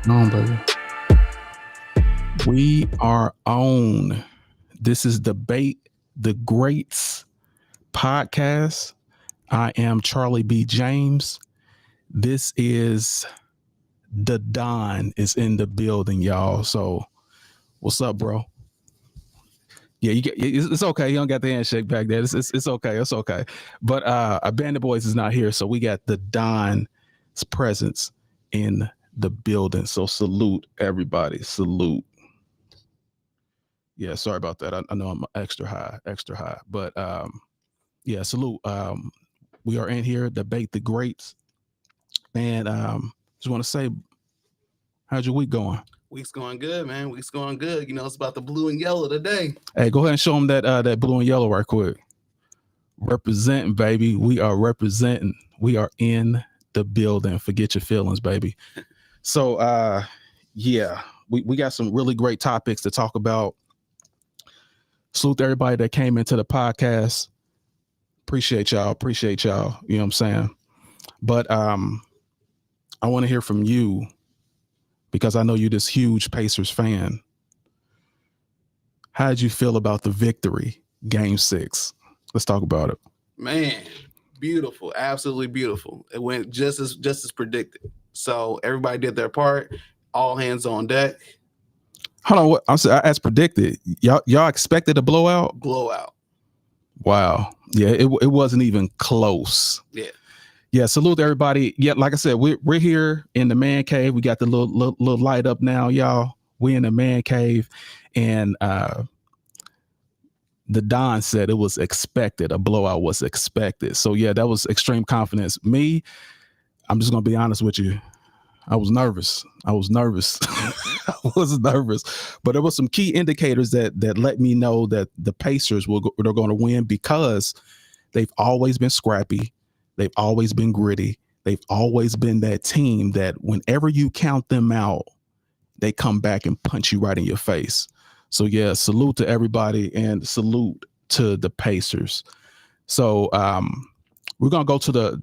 No, baby. We are on. This is Debate the Greats podcast. I am Charlie B. James. This is the Don is in the building, y'all. So, what's up, bro? Yeah, it's okay. You don't got the handshake back there. It's okay. It's okay. But Abandoned Boys is not here, so we got the Don's presence in the building. So salute everybody. Salute. Yeah, sorry about that. I know I'm extra high. But yeah, salute. We are in here, Debate the Greats. And just want to say, how's your week going? Week's going good, man. Week's going good. You know, it's about the blue and yellow today. Hey, go ahead and show them that blue and yellow right quick. Representing, baby. We are representing. We are in the building. Forget your feelings, baby. So yeah, we got some really great topics to talk about. Salute everybody that came into the podcast. Appreciate y'all. You know what I'm saying? But I want to hear from you because I know you're this huge Pacers fan. How did you feel about the victory, Game 6? Let's talk about it. Man, beautiful. Absolutely beautiful. It went just as predicted. So everybody did their part. All hands on deck. Hold on, what I'm saying, as predicted, y'all expected a blowout? Blowout. Wow. Yeah, it wasn't even close. Yeah, salute everybody. Yeah, like I said, we're here in the man cave. We got the little light up now, y'all. We in the man cave, and the Don said it was expected. A blowout was expected. So yeah, that was extreme confidence. Me, I'm just gonna be honest with you. I was nervous. I was nervous, but there was some key indicators that let me know that the Pacers they're going to win because they've always been scrappy. They've always been gritty. They've always been that team that whenever you count them out, they come back and punch you right in your face. So yeah, salute to everybody and salute to the Pacers. So we're gonna go to the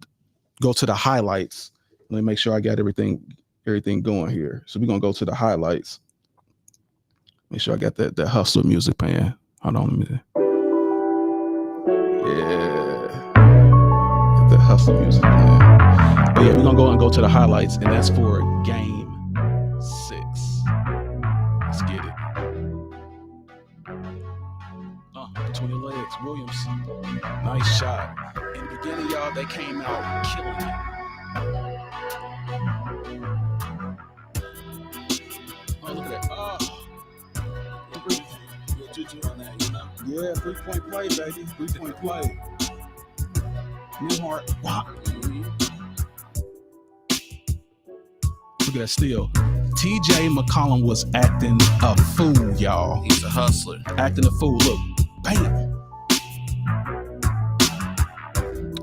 highlights. Let me make sure I got everything going here. So we're gonna go to the highlights. Make sure I got that hustler music playing. Hold on a minute. Yeah. Get that hustler music playing. But yeah, we're gonna go to the highlights, and that's for Game 6. Let's get it. Between the legs, Williams. Nice shot. In the beginning, y'all, they came out killing it. Oh, look at that. Oh. Yeah, 3-point play, baby. 3-point play. Newhart. Wow. Look at that steal. TJ McCollum was acting a fool, y'all. He's a hustler. Acting a fool. Look. Bam.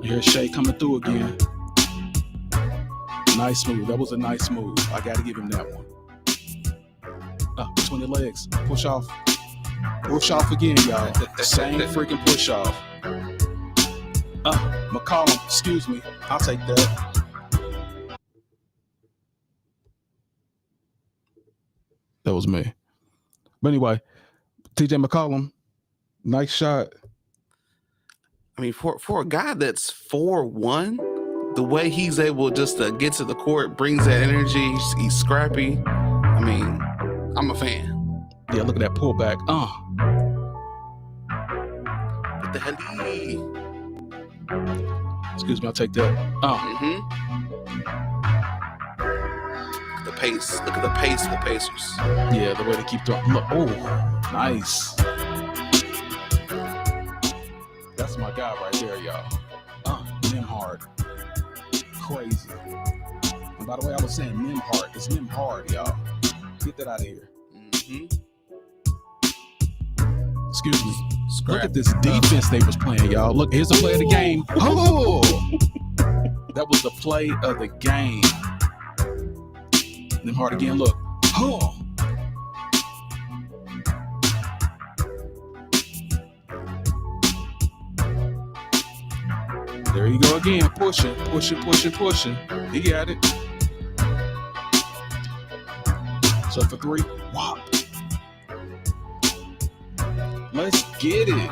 Here's Shea coming through again. Nice move. That was a nice move. I got to give him that one. Between the legs. Push off. Push off again, y'all. Same freaking push off. McCollum, excuse me. I'll take that. That was me. But anyway, TJ McCollum, nice shot. I mean, for a guy that's 4'1", the way he's able just to get to the court, brings that energy. He's scrappy. I mean, I'm a fan. Yeah, look at that pullback. What the hell? Excuse me, I'll take that. Look at the pace. Look at the pace of the Pacers. Yeah, the way they keep throwing. Look, oh, nice. That's my guy right there, y'all. Nembhard. Crazy. And by the way, I was saying Nembhard. It's Nembhard, y'all. Get that out of here. Excuse me. Look at this defense they was playing, y'all. Look, here's the play of the game. Oh! That was the play of the game. Nembhard again, look. Oh! There you go again, pushing. He got it. So for three, wow. Let's get it.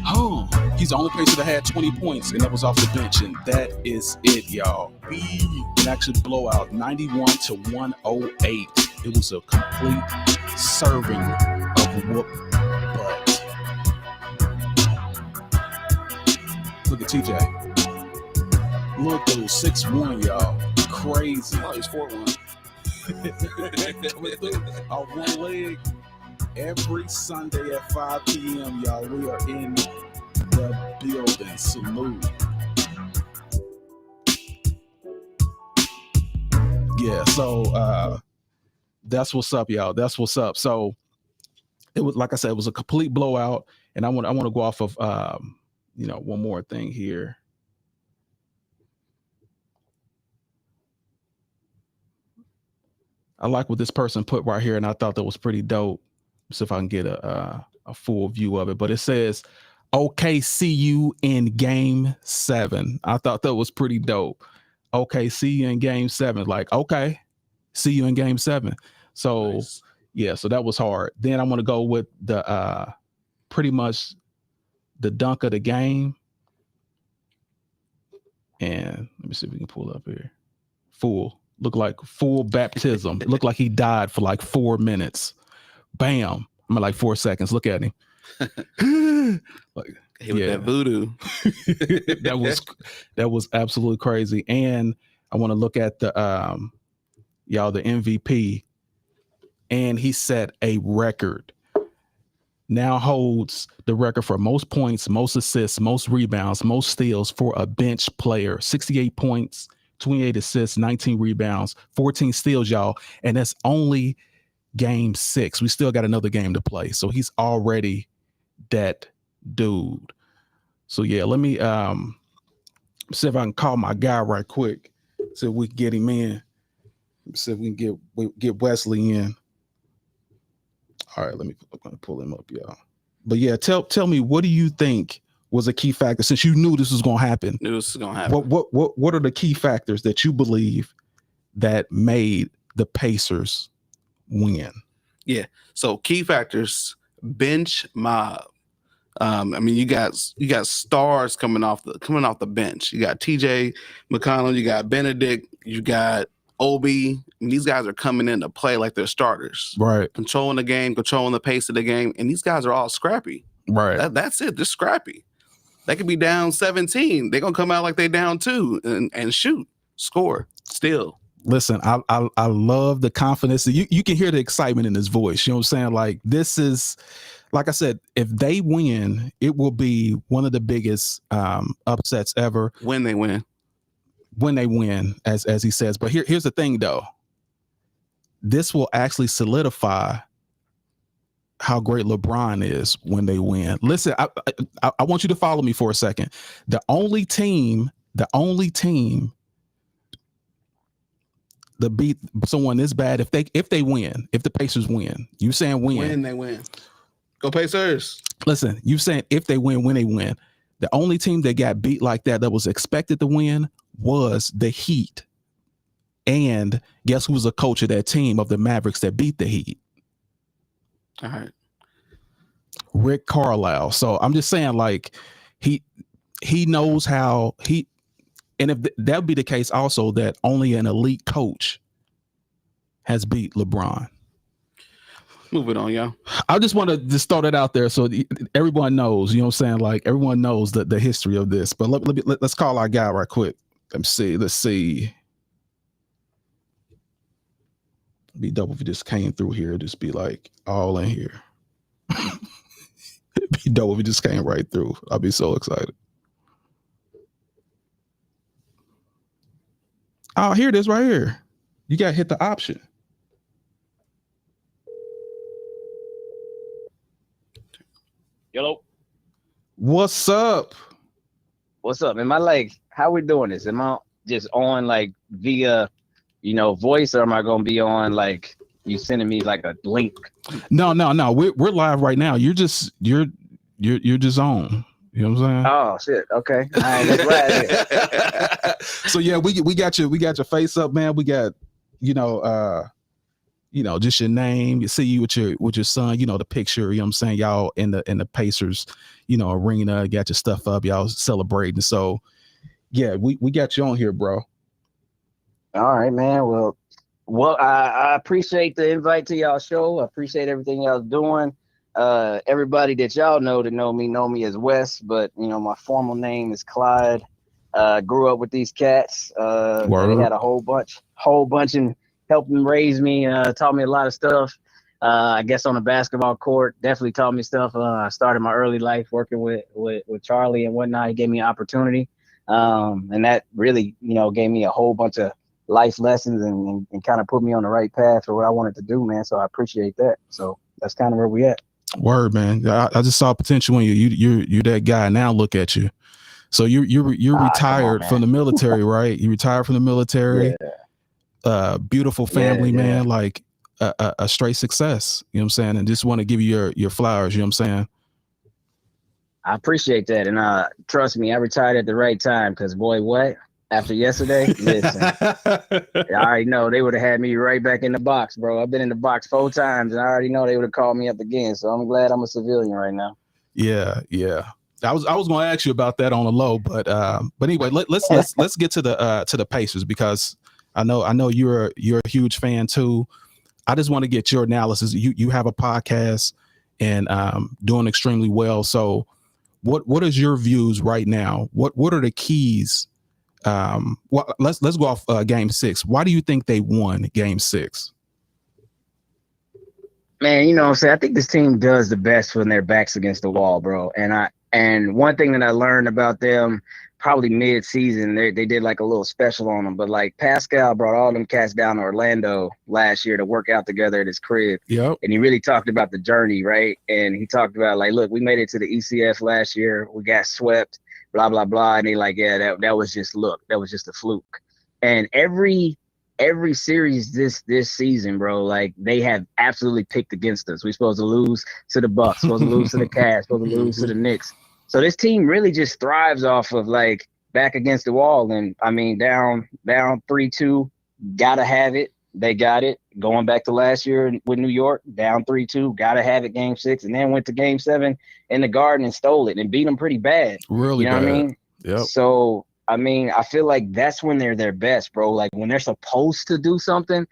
Oh, he's the only pacer that had 20 points, and that was off the bench, and that is it, y'all. An actual blowout, 91-108. It was a complete serving of whoop butt. Look at TJ. Look at those 6'1", y'all. Crazy. Oh, he's 4'1". On one leg every Sunday at 5 p.m. y'all. We are in the building. Salute. Yeah, so that's what's up, y'all. That's what's up. So it was, like I said, it was a complete blowout, and I want to go off of one more thing here. I like what this person put right here, and I thought that was pretty dope. See if I can get a full view of it. But it says, "Okay, see you in Game 7." I thought that was pretty dope. Okay, see you in Game 7. Like, okay, see you in Game 7. So nice. Yeah, so that was hard. Then I want to go with the pretty much the dunk of the game. And let me see if we can pull up here. Full. Look like full baptism. Looked like he died for like 4 minutes. Bam. I'm at like 4 seconds. Look at him. Like, with that voodoo. that was absolutely crazy. And I want to look at the the MVP. And he set a record. Now holds the record for most points, most assists, most rebounds, most steals for a bench player. 68 points. 28 assists, 19 rebounds, 14 steals, y'all. And that's only Game 6. We still got another game to play. So he's already that dude. So yeah, let me see if I can call my guy right quick. See if we can get him in. See if we can get Wesley in. All right, I'm gonna pull him up, y'all. But yeah, tell me, what do you think was a key factor, since you knew this was going to happen? Knew this was going to happen. What are the key factors that you believe that made the Pacers win? Yeah. So key factors: bench mob. I mean, you got stars coming off the bench. You got TJ McConnell, you got Benedict, you got Obi. And these guys are coming in to play like they're starters, right? Controlling the game, controlling the pace of the game, and these guys are all scrappy, right? That's it. They're scrappy. They could be down 17. They're gonna come out like they down 2 and shoot, score, steal. Listen, I love the confidence. You can hear the excitement in his voice. You know what I'm saying? Like, this is, like I said, if they win, it will be one of the biggest upsets ever. When they win, as he says. But here's the thing, though. This will actually solidify how great LeBron is when they win. Listen, I want you to follow me for a second. The only team that beat someone this bad, if they win, if the Pacers win, you saying win. When they win. Go Pacers. Listen, you saying if they win, when they win. The only team that got beat like that was expected to win was the Heat. And guess who was a coach of that team, of the Mavericks, that beat the Heat? All right. Rick Carlisle. So I'm just saying, like, he knows how and if that would be the case also, that only an elite coach has beat LeBron. Moving on, y'all. I just want to just throw that out there so everyone knows, you know what I'm saying? Like, everyone knows the history of this. But let's call our guy right quick. Let's see. It'd be dope if he just came through here. Just be like all in here. It'd be dope if he just came right through. I'll be so excited. Oh, here it is right here. You got to hit the option. Hello. What's up? What's up? Am I like, how we doing this? Am I just on like via, voice, or am I gonna be on like you sending me like a link? No. We're live right now. You're just on. You know what I'm saying? Oh shit. Okay. All right, let's ride it. So yeah, we got your face up, man. We got, just your name. You see you with your son, the picture, you know what I'm saying? Y'all in the Pacers, arena, got your stuff up, y'all celebrating. So yeah, we got you on here, bro. All right, man. Well, I appreciate the invite to y'all show. I appreciate everything y'all doing. Everybody that y'all know me as Wes, but my formal name is Clyde. Grew up with these cats. They had a whole bunch and helped them raise me, taught me a lot of stuff. I guess on the basketball court, definitely taught me stuff. I started my early life working with Charlie and whatnot. He gave me an opportunity. And that really, gave me a whole bunch of life lessons and kind of put me on the right path for what I wanted to do, man. So I appreciate that. So that's kind of where we at. Word, man. I just saw potential in you. You're that guy. Now look at you. So you're retired from the military, right? You retired from the military. Yeah. Beautiful family, man. Like a straight success. You know what I'm saying? And just want to give you your flowers. You know what I'm saying? I appreciate that. And trust me, I retired at the right time because boy, what? After yesterday, listen, I already know they would have had me right back in the box, bro. I've been in the box 4 times and I already know they would have called me up again. So I'm glad I'm a civilian right now. Yeah. I was going to ask you about that on the low, but anyway, let's get to the Pacers because I know you're a huge fan too. I just want to get your analysis. You have a podcast and doing extremely well. So what is your views right now? What are the keys? Well, let's go off game 6. Why do you think they won game 6? Man, you know what I'm saying? I think this team does the best when their back's against the wall, bro. And one thing that I learned about them probably mid-season, they did like a little special on them. But like Pascal brought all them cats down to Orlando last year to work out together at his crib. Yep. And he really talked about the journey, right? And he talked about like, look, we made it to the ECF last year. We got swept. Blah, blah, blah. And they like, yeah, that was just a fluke. And every series this season, bro, like they have absolutely picked against us. We're supposed to lose to the Bucks, supposed to lose to the Cavs, supposed to lose to the Knicks. So this team really just thrives off of like back against the wall. And I mean, down 3-2, gotta have it. They got it. Going back to last year with New York, down 3-2, gotta have it game 6, and then went to game 7 in the Garden and stole it and beat them pretty bad. Really, you know bad. What I mean? Yep. So I mean, I feel like that's when they're their best, bro. Like when they're supposed to do something,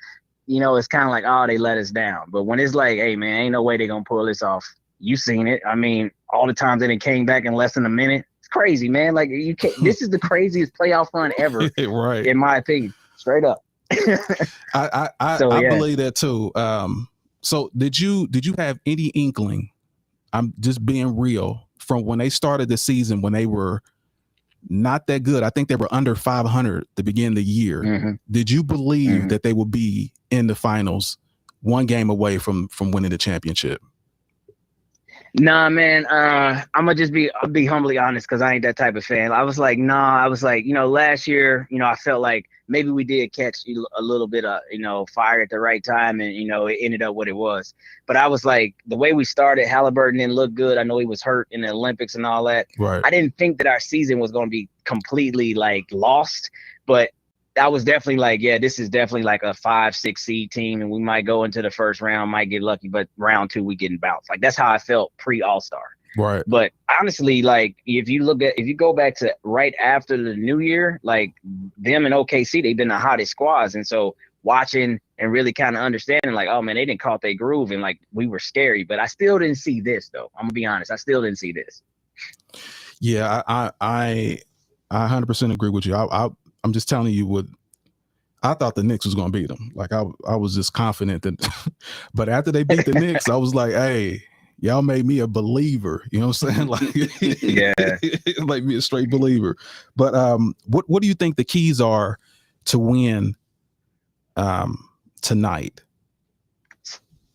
it's kind of like, oh, they let us down. But when it's like, hey man, ain't no way they're gonna pull this off. You seen it. I mean, all the times that it came back in less than a minute. It's crazy, man. Like you can't. This is the craziest playoff run ever, right? In my opinion, straight up. I believe that too. So did you have any inkling? I'm just being real from when they started the season when they were not that good. I think they were under 500 the beginning of the year. Mm-hmm. Did you believe that they would be in the finals, one game away from winning the championship? Nah, man. I'm gonna I'll be humbly honest because I ain't that type of fan. I was like, last year, I felt like maybe we did catch a little bit of, fire at the right time, and it ended up what it was. But I was like, the way we started, Halliburton didn't look good. I know he was hurt in the Olympics and all that. Right. I didn't think that our season was going to be completely like lost, but I was definitely like, yeah, this is definitely like a 5-6 seed team, and we might go into the first round, might get lucky, but round 2 we getting bounced. Like that's how I felt pre-All-Star. Right. But honestly, like if you go back to right after the new year, like them and OKC, they've been the hottest squads. And so watching and really kind of understanding like, oh man, they didn't caught their groove and like we were scary, but I still didn't see this though. I'm gonna be honest. I still didn't see this. Yeah, I 100% agree with you. I'm just telling you what I thought the Knicks was going to beat them. Like I was just confident that, but after they beat the Knicks, I was like, hey, y'all made me a believer. You know what I'm saying? Like, yeah, like me a straight believer. But what do you think the keys are to win tonight?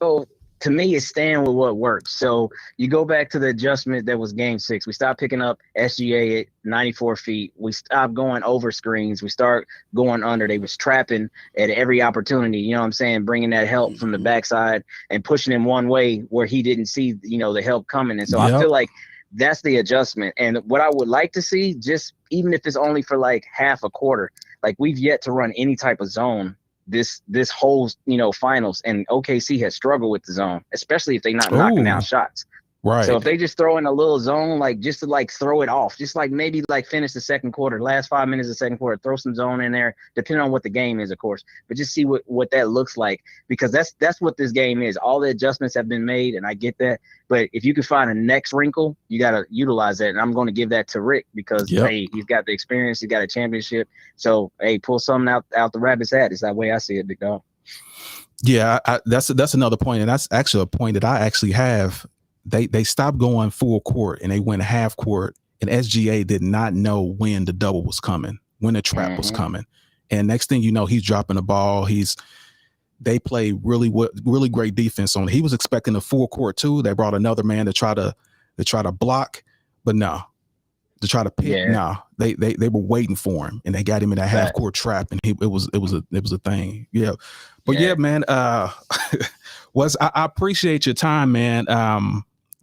So to me, it's staying with what works. So you go back to the adjustment that was game 6. We stopped picking up SGA at 94 feet. We stopped going over screens. We start going under. They was trapping at every opportunity. You know what I'm saying? Bringing that help from the backside and pushing him one way where he didn't see, the help coming. And so I feel like that's the adjustment. And what I would like to see, just even if it's only for like half a quarter, like we've yet to run any type of zone this whole, finals. And OKC has struggled with the zone, especially if they're not knocking down shots. Right. So if they just throw in a little zone, like just to like throw it off, just like maybe like finish the second quarter, last 5 minutes of the second quarter, throw some zone in there, depending on what the game is, of course, but just see what that looks like, because that's what this game is. All the adjustments have been made, and I get that. But if you can find a next wrinkle, you got to utilize that. And I'm going to give that to Rick because, hey, he's got the experience. He's got a championship. So, hey, pull something out the rabbit's hat. It's that way I see it, big dog. Yeah, that's another point. And that's actually a point that I actually have. They stopped going full court and they went half court, and SGA did not know when the double was coming, when the trap was coming. And next thing you know, he's dropping the ball. They play really great defense on it. He was expecting a full court too. They brought another man to try to block, but no, to try to pick. Yeah. No, they were waiting for him, and they got him in that half court trap, and it was a thing. Yeah, but yeah man. I appreciate your time, man.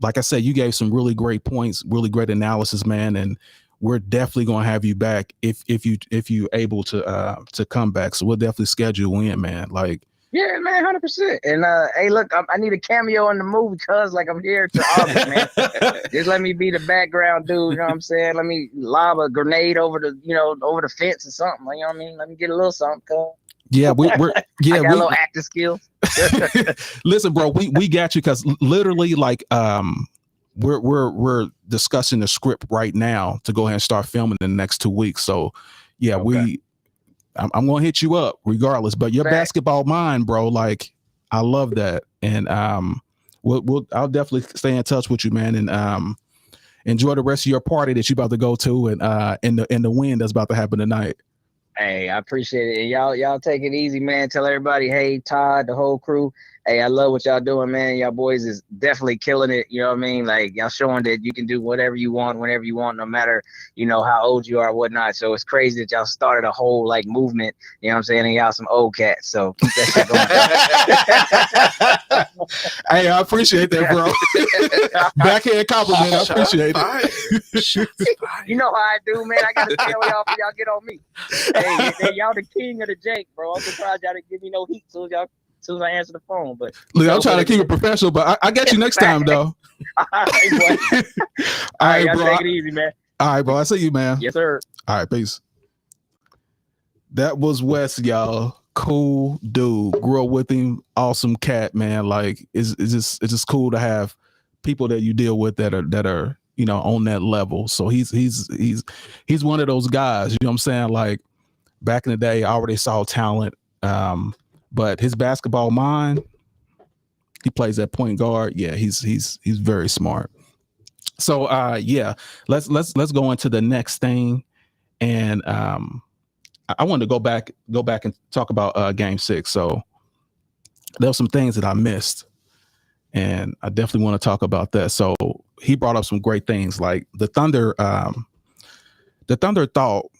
Like I said, you gave some really great points, really great analysis, man, and we're definitely gonna have you back if you able to come back. So we'll definitely schedule in, man. Like. Yeah, man, 100%. And hey, look, I need a cameo in the movie because, like, I'm here to August, man. Just let me be the background dude. You know what I'm saying? Let me lob a grenade over the fence or something. Like, you know what I mean? Let me get a little something. Cause yeah, we're I got a little acting skills. Listen, bro, we got you because literally, like, we're discussing the script right now to go ahead and start filming in the next 2 weeks. So, yeah, I'm gonna hit you up regardless. But your basketball mind, bro, like I love that, and I'll definitely stay in touch with you, man, and enjoy the rest of your party that you about to go to, and in the win that's about to happen tonight. Hey, I appreciate it. And y'all take it easy, man. Tell everybody, hey, Todd, the whole crew, hey, I love what y'all doing, man. Y'all boys is definitely killing it. You know what I mean? Like, y'all showing that you can do whatever you want, whenever you want, no matter, how old you are or whatnot. So it's crazy that y'all started a whole, like, movement, you know what I'm saying? And y'all some old cats. So keep that shit going. Hey, I appreciate that, bro. Backhand compliment. I appreciate it. You know how I do, man. I got to tell y'all before y'all get on me. Hey, y'all the king of the Jake, bro. I'm surprised y'all didn't give me no heat as soon as I answer the phone. But look, I'm trying to keep it professional, but I got you next time, though. All right, bro. Take it easy, man. All right, bro. I see you, man. Yes, sir. All right, peace. That was Wes, y'all. Cool dude. Grew up with him. Awesome cat, man. Like it's just cool to have people that you deal with that are on that level. So he's one of those guys. You know what I'm saying? Like back in the day, I already saw talent. But his basketball mind, he plays at point guard. Yeah, he's very smart. So let's go into the next thing. And I wanted to go back and talk about game 6. So there were some things that I missed, and I definitely want to talk about that. So he brought up some great things, like the Thunder thought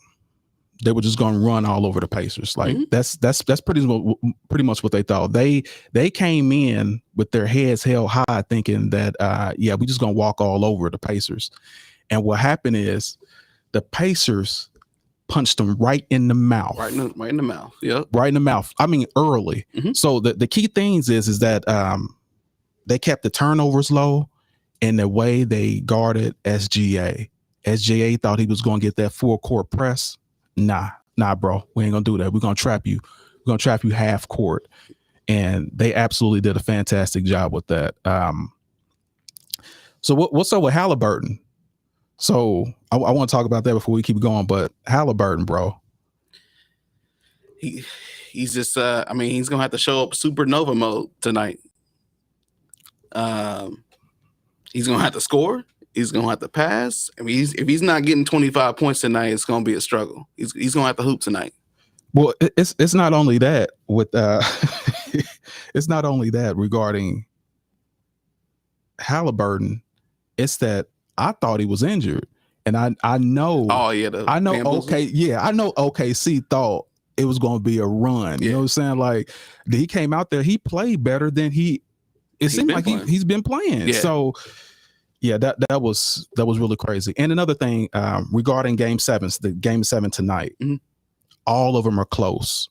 they were just going to run all over the Pacers. Like that's pretty much what they thought. They came in with their heads held high, thinking that we're just going to walk all over the Pacers. And what happened is the Pacers punched them right in the mouth. Right in the mouth. Yep. Right in the mouth. I mean, early. So the key things is that they kept the turnovers low, and the way they guarded SGA. SGA thought he was going to get that full court press. Nah, bro. We ain't gonna do that. We're gonna trap you. We're gonna trap you half court. And they absolutely did a fantastic job with that. So what's up with Halliburton? So I want to talk about that before we keep going. But Halliburton, bro, he's just he's gonna have to show up supernova mode tonight. He's gonna have to score. He's gonna have to pass. I mean, if he's not getting 25 points tonight, it's gonna be a struggle. He's gonna have to hoop tonight. Well, it's not only that with it's not only that regarding Halliburton. It's that I thought he was injured, and I know. Oh yeah, I know. I know. OKC thought it was going to be a run. You know what I'm saying? Like he came out there, he played better than it seemed like he's been playing. Yeah. So. Yeah, that was really crazy. And another thing regarding Game 7s, the Game 7 tonight, all of them are close.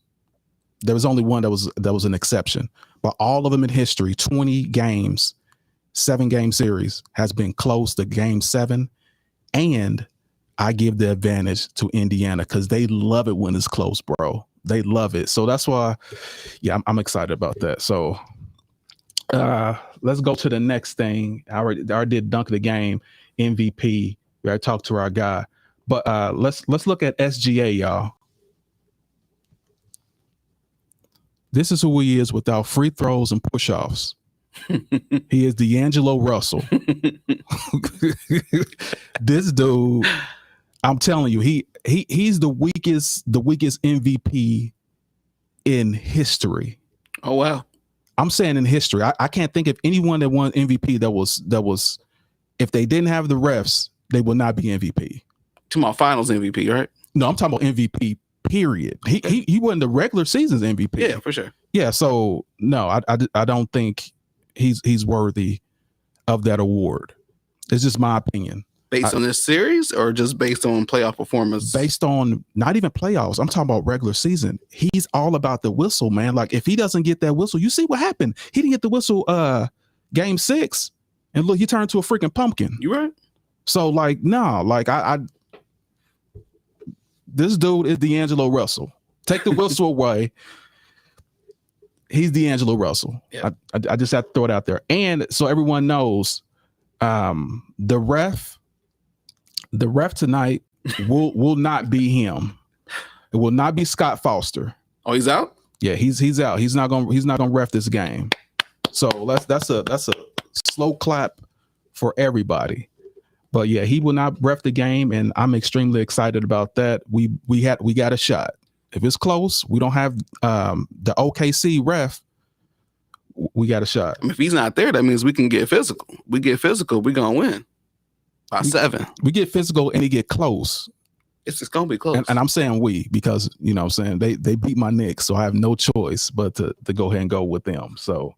There was only one that was an exception, but all of them in history, 20 games, 7-game series has been close to Game 7, and I give the advantage to Indiana because they love it when it's close, bro. They love it. So that's why, yeah, I'm excited about that. So let's go to the next thing. I already did dunk of the game, MVP. We already talked to our guy, but let's look at SGA, y'all. This is who he is without free throws and push-offs. He is D'Angelo Russell. This dude, I'm telling you, he's the weakest MVP in history. Oh wow. I'm saying in history. I can't think of anyone that won MVP that was if they didn't have the refs, they would not be MVP. To my finals MVP, right? No, I'm talking about MVP, period. He wasn't the regular season's MVP. Yeah, for sure. Yeah, so no, I don't think he's worthy of that award. It's just my opinion. Based on this series or just based on playoff performance? Based on not even playoffs. I'm talking about regular season. He's all about the whistle, man. Like if he doesn't get that whistle, you see what happened. He didn't get the whistle Game 6. And look, he turned into a freaking pumpkin. You right. So like, no, like I this dude is D'Angelo Russell. Take the whistle away. He's D'Angelo Russell. Yeah. I just have to throw it out there. And so everyone knows the ref tonight will not be him. It will not be Scott Foster. Oh, he's out? Yeah, he's out. He's not gonna ref this game. So that's a slow clap for everybody. But yeah, he will not ref the game, and I'm extremely excited about that. We got a shot. If it's close, we don't have the OKC ref. We got a shot. If he's not there, that means we can get physical. We get physical, we're gonna win by 7. We get physical and he get close. It's just gonna be close. And I'm saying we because you know what I'm saying they beat my Knicks, so I have no choice but to go ahead and go with them. So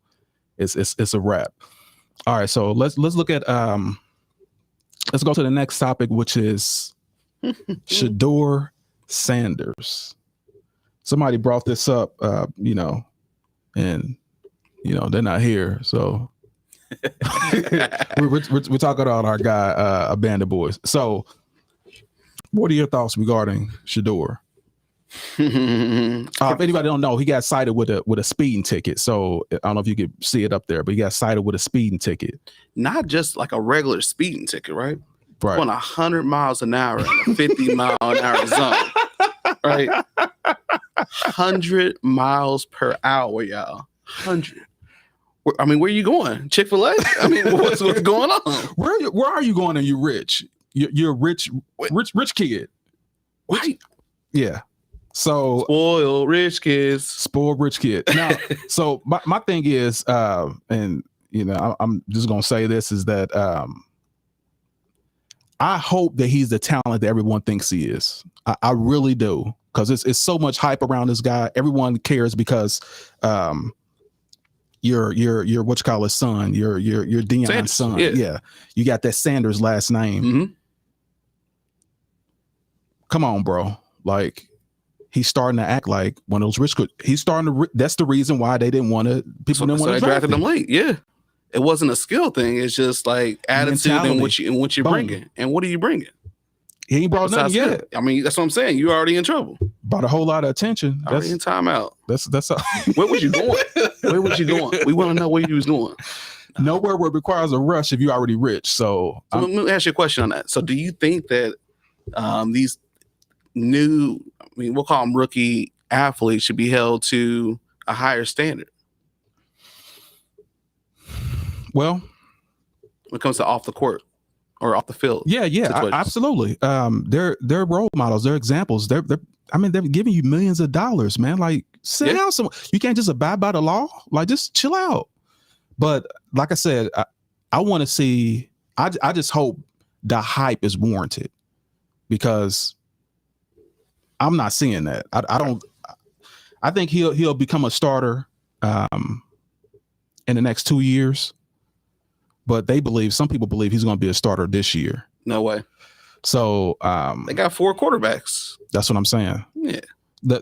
it's a wrap. All right, so let's look at let's go to the next topic, which is Shedeur Sanders. Somebody brought this up, and they're not here, so we're talking about our guy, Abandoned Boys. So, what are your thoughts regarding Shedeur? If anybody don't know, he got cited with a speeding ticket. So I don't know if you could see it up there, but he got cited with a speeding ticket. Not just like a regular speeding ticket, right? Right. On 100 miles an hour in a 50 mile an hour zone, right? 100 miles per hour, y'all. 100. I mean, where are you going? Chick-fil-A? I mean, what's going on? Where are you going? And you rich? You're a rich kid. What? Yeah. So spoiled rich kids. Spoiled rich kid. Now, so my thing is, and I'm just gonna say this is that I hope that he's the talent that everyone thinks he is. I really do, because it's so much hype around this guy. Everyone cares because you're what you call his son. You're Deion's son. Yeah. You got that Sanders last name. Mm-hmm. Come on, bro. Like, he's starting to act like one of those rich. He's starting to. That's the reason why they didn't want to. People didn't want to draft him late. Yeah, it wasn't a skill thing. It's just like attitude and what you're bringing. And what are you bringing? He ain't brought nothing yet. I mean, that's what I'm saying. You're already in trouble. Brought a whole lot of attention. Already in timeout. That's. Where was you going? Where was you going? We want to know where you was going. Nowhere where it requires a rush if you're already rich. So let me ask you a question on that. So do you think that these new, we'll call them rookie athletes, should be held to a higher standard? Well, when it comes to off the court or off the field. Yeah, absolutely. They're role models, they're examples. They're giving you millions of dollars, man. Like, sit down somewhere. You can't just abide by the law. Like, just chill out. But like I said, I want to see, I just hope the hype is warranted, because I'm not seeing that. I think he'll become a starter in the next 2 years. but some people believe he's going to be a starter this year. No way. So they got 4 quarterbacks. That's what I'm saying. Yeah.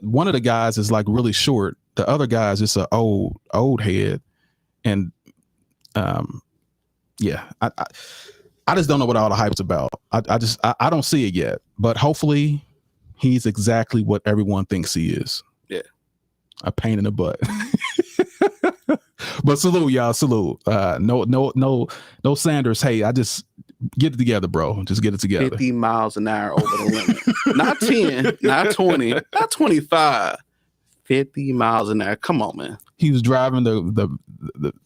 One of the guys is like really short. The other guy is just an old head. And yeah, I just don't know what all the hype's about. I don't see it yet, but hopefully he's exactly what everyone thinks he is. Yeah. A pain in the butt. But salute, y'all. Salute. No Sanders. Hey, I just get it together, bro. Just get it together. 50 miles an hour over the limit. Not 10, not 20, not 25. 50 miles an hour. Come on, man. He was driving the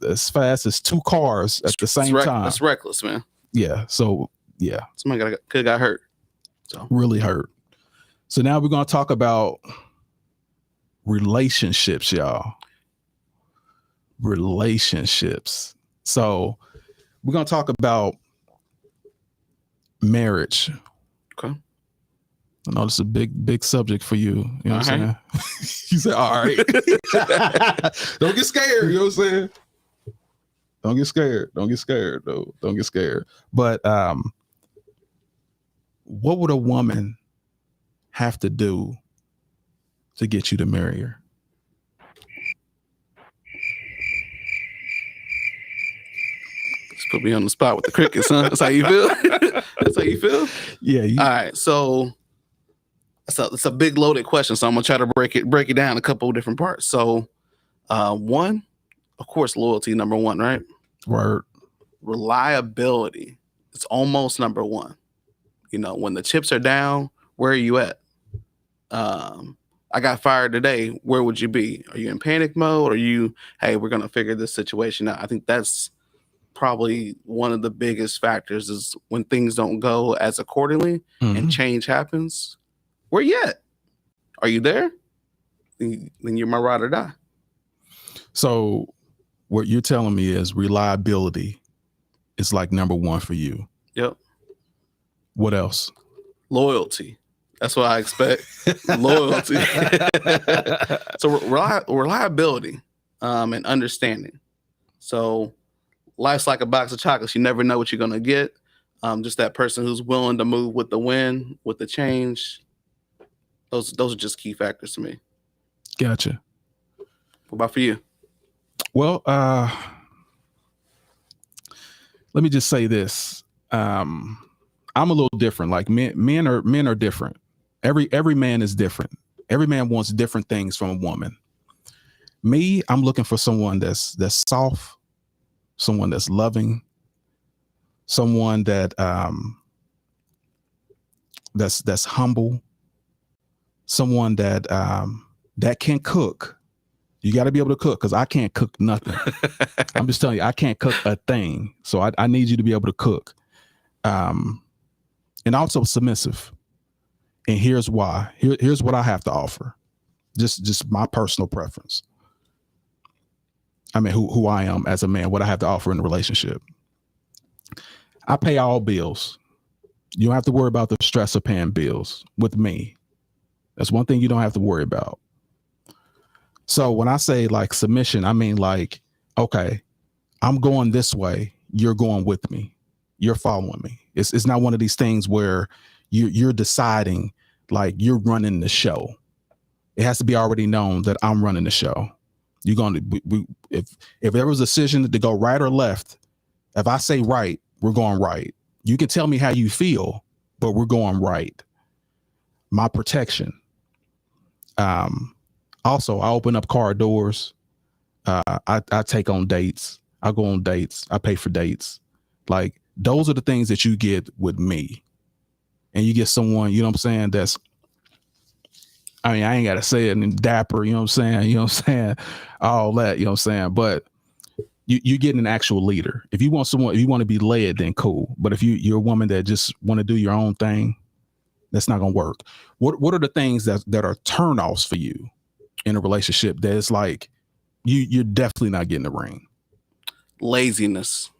as fast as 2 cars at the same time. That's reckless, man. Yeah. So yeah. Somebody could have got hurt. So really hurt. So now we're gonna talk about relationships, y'all. Relationships. So we're gonna talk about marriage. Okay. I know this is a big subject for you. You know what I'm saying? You said, all right. Don't get scared. You know what I'm saying? Don't get scared. Don't get scared, though. Don't get scared. But what would a woman have to do to get you to marry her? Just put me on the spot with the crickets, huh? That's how you feel? That's how you feel? Yeah. All right. So it's a big loaded question. So I'm gonna try to break it down a couple of different parts. So one, of course, loyalty, number one, right? Word. Reliability. It's almost number one. You know, when the chips are down, where are you at? I got fired today. Where would you be? Are you in panic mode? Or are you, hey, we're gonna figure this situation out? I think that's probably one of the biggest factors is when things don't go as accordingly and change happens. Where you at? Are you there? Then you're my ride or die. So what you're telling me is reliability is like number one for you. Yep. What else? Loyalty. That's what I expect. Loyalty. So reliability and understanding. So life's like a box of chocolates. You never know what you're going to get. Just that person who's willing to move with the wind, with the change. Those are just key factors to me. Gotcha. What about for you? Well, let me just say this. I'm a little different. Like men are different. Every man is different. Every man wants different things from a woman. Me, I'm looking for someone that's soft, someone that's loving, someone that that's humble, someone that can cook. You got to be able to cook because I can't cook nothing. I'm just telling you, I can't cook a thing. So I need you to be able to cook. And also submissive. And here's why. Here's what I have to offer. Just my personal preference. I mean, who I am as a man, what I have to offer in a relationship. I pay all bills. You don't have to worry about the stress of paying bills with me. That's one thing you don't have to worry about. So when I say like submission, I mean like, okay, I'm going this way. You're going with me. You're following me. It's not one of these things where you're deciding like you're running the show. It has to be already known that I'm running the show. You're going to, if there was a decision to go right or left, if I say right, we're going right. You can tell me how you feel, but we're going right. My protection. Also, I open up car doors. I take on dates. I go on dates. I pay for dates. Like those are the things that you get with me. And you get someone, you know what I'm saying, that's, I mean, I ain't got to say it, and dapper, you know what I'm saying? You know what I'm saying? All that, you know what I'm saying? But you're getting an actual leader. If you want someone, if you want to be led, then cool. But if you're a woman that just want to do your own thing, that's not going to work. What are the things that are turnoffs for you in a relationship that is like, you're definitely not getting the ring? Laziness.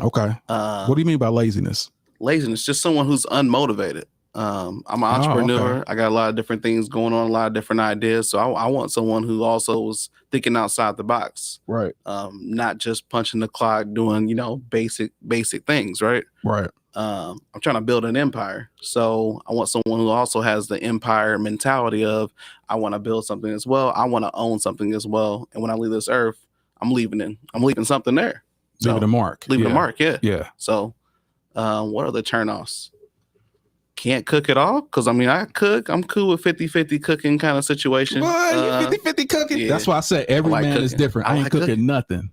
Okay. What do you mean by laziness? Laziness, just someone who's unmotivated. I'm an entrepreneur. okay. I got a lot of different things going on, a lot of different ideas. So I want someone who also was thinking outside the box, Right. not just punching the clock, doing basic things, right? Right. I'm trying to build an empire. So I want someone who also has the empire mentality of, I want to build something as well. I want to own something as well. And when I leave this earth, I'm leaving something there. So, Leaving a mark. Leaving a mark, yeah. Yeah. So what are the turnoffs? Can't cook at all? Because I cook. I'm cool with 50-50 cooking kind of situation. What? You 50-50 cooking? yeah. That's why I said every I like man is cooking. different. I ain't like cooking nothing.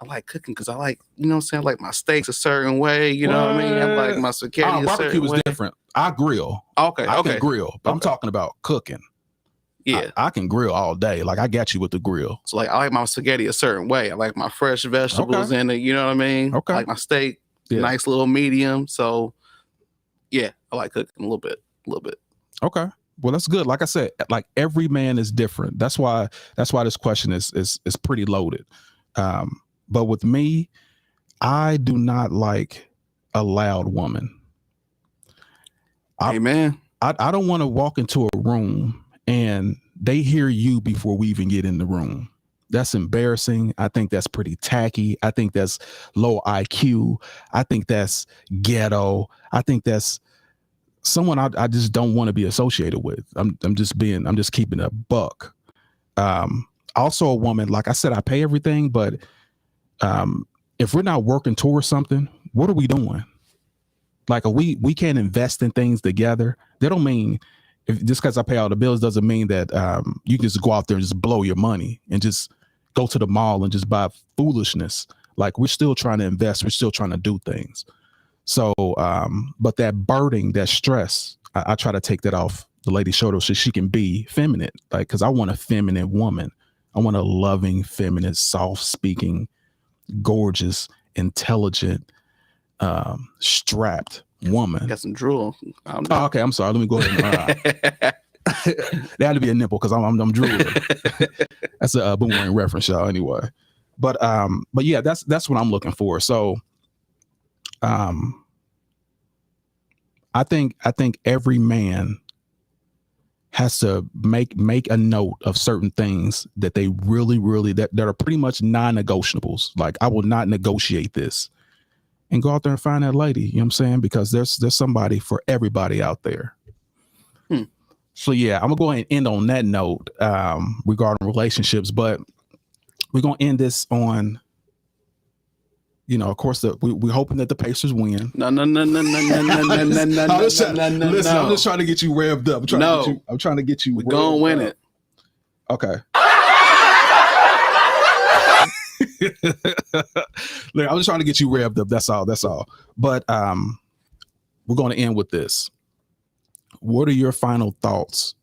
I like cooking because I like, what I'm saying? I like my steaks a certain way. You know what I mean? I like my spaghetti a barbecue certain is way. different. I grill. Okay, I okay. can grill. But I'm Okay. talking about cooking. Yeah. I can grill all day. Like I got you with the grill. So like I like my spaghetti a certain way. I like my fresh vegetables in it. You know what I mean? Okay. I like my steak, Yeah. nice little medium. So yeah, I like cooking a little bit. Okay. Well, that's good. Like I said, like every man is different. That's why this question is pretty loaded. But with me, I do not like a loud woman. Amen. I don't want to walk into a room and they hear you before we even get in the room. That's embarrassing. I think that's pretty tacky. I think that's low IQ. I think that's ghetto. I think that's someone I just don't want to be associated with. I'm just keeping a buck. Also a woman, like I said, I pay everything, but if we're not working towards something, what are we doing? Like we can't invest in things together. That don't mean just because I pay all the bills doesn't mean that you can just go out there and just blow your money and just go to the mall and just buy foolishness. Like we're still trying to invest. We're still trying to do things. So, but that burden, that stress, I try to take that off the lady's shoulder so she can be feminine. Like, cause I want a feminine woman. I want a loving, feminine, soft speaking, gorgeous, intelligent, strapped woman. Got some drool. Oh, okay. I'm sorry. Let me go ahead. There had to be a nipple because I'm drooling. That's a Boomerang reference, y'all. Anyway, but yeah, that's what I'm looking for. So, I think every man has to make a note of certain things that they really that are pretty much non-negotiables. Like I will not negotiate this, and go out there and find that lady. You know what I'm saying? Because there's somebody for everybody out there. So yeah, I'm gonna go ahead and end on that note regarding relationships, but we're gonna end this on. Of course, we're hoping that the Pacers win. No. Listen, I'm just trying to get you revved up. I'm trying to get you. We're gonna win it. Okay. Look, I'm just trying to get you revved up. That's all. But we're going to end with this. What are your final thoughts?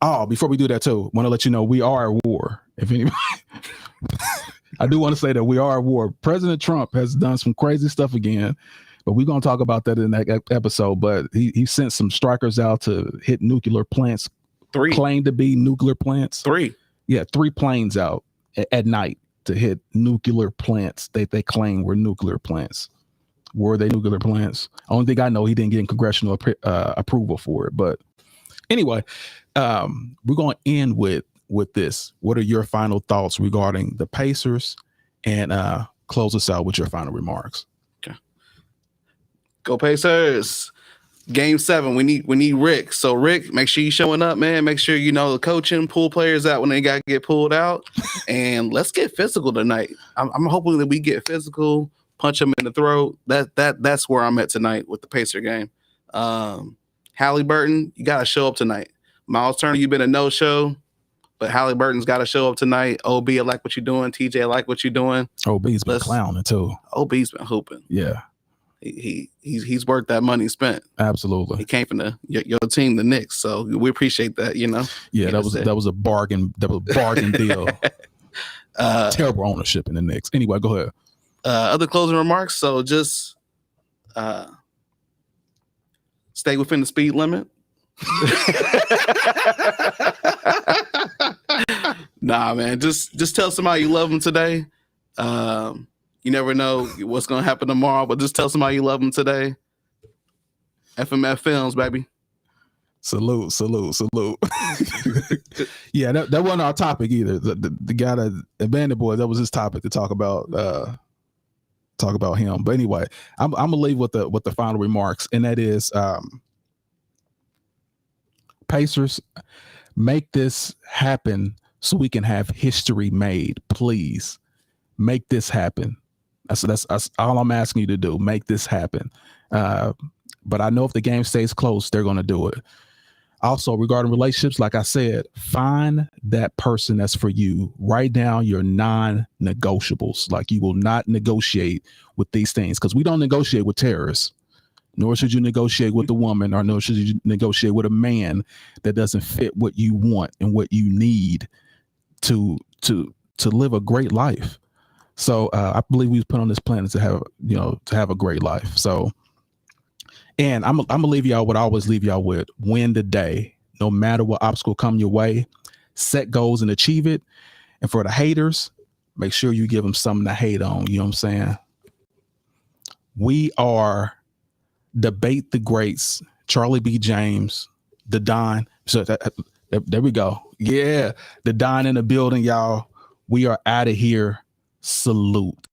Oh, before we do that too, I want to let you know we are at war. If anybody. I do want to say that we are at war. President Trump has done some crazy stuff again, but we're going to talk about that in that episode. But he sent some strikers out to hit nuclear plants. 3 claimed to be nuclear plants. 3. Yeah, 3 planes out at night to hit nuclear plants. They claim were nuclear plants. Were they nuclear plants? Only thing I know, he didn't get congressional approval for it. But anyway, we're going to end with this. What are your final thoughts regarding the Pacers? And close us out with your final remarks. Okay. Go Pacers. Game 7. We need Rick. So Rick, make sure you showing up, man. Make sure the coaching, pull players out when they got to get pulled out. And let's get physical tonight. I'm hoping that we get physical, punch them in the throat. That's where I'm at tonight with the Pacer game. Halliburton, you got to show up tonight. Miles Turner, you've been a no-show. But Halliburton's got to show up tonight. OB, I like what you're doing. TJ, I like what you're doing. OB's been clowning too. OB's been hooping. Yeah. He's worth that money spent. Absolutely. He came from your team, the Knicks. So we appreciate that, Yeah, that was a bargain. That was a bargain deal. Terrible ownership in the Knicks. Anyway, go ahead. Other closing remarks. So just stay within the speed limit. Nah, man. Just tell somebody you love them today. You never know what's gonna happen tomorrow, but just tell somebody you love them today. FMF Films, baby. Salute. Yeah, that wasn't our topic either. The guy that abandoned boy, that was his topic to talk about him. But anyway, I'm gonna leave with the final remarks, and that is Pacers, make this happen so we can have history made. Please make this happen. That's all I'm asking you to do. Make this happen. But I know if the game stays close, they're going to do it. Also, regarding relationships, like I said, find that person that's for you. Write down your non-negotiables. Like, you will not negotiate with these things, because we don't negotiate with terrorists. Nor should you negotiate with a woman, or nor should you negotiate with a man that doesn't fit what you want and what you need to live a great life. So I believe we was put on this planet to have a great life. So, and I'm gonna leave y'all what I always leave y'all with: win the day, no matter what obstacle come your way. Set goals and achieve it. And for the haters, make sure you give them something to hate on. You know what I'm saying? We are Debate the Greats, Charlie B. James, the Don. So there we go. Yeah, the Don in the building, y'all. We are out of here. Salute.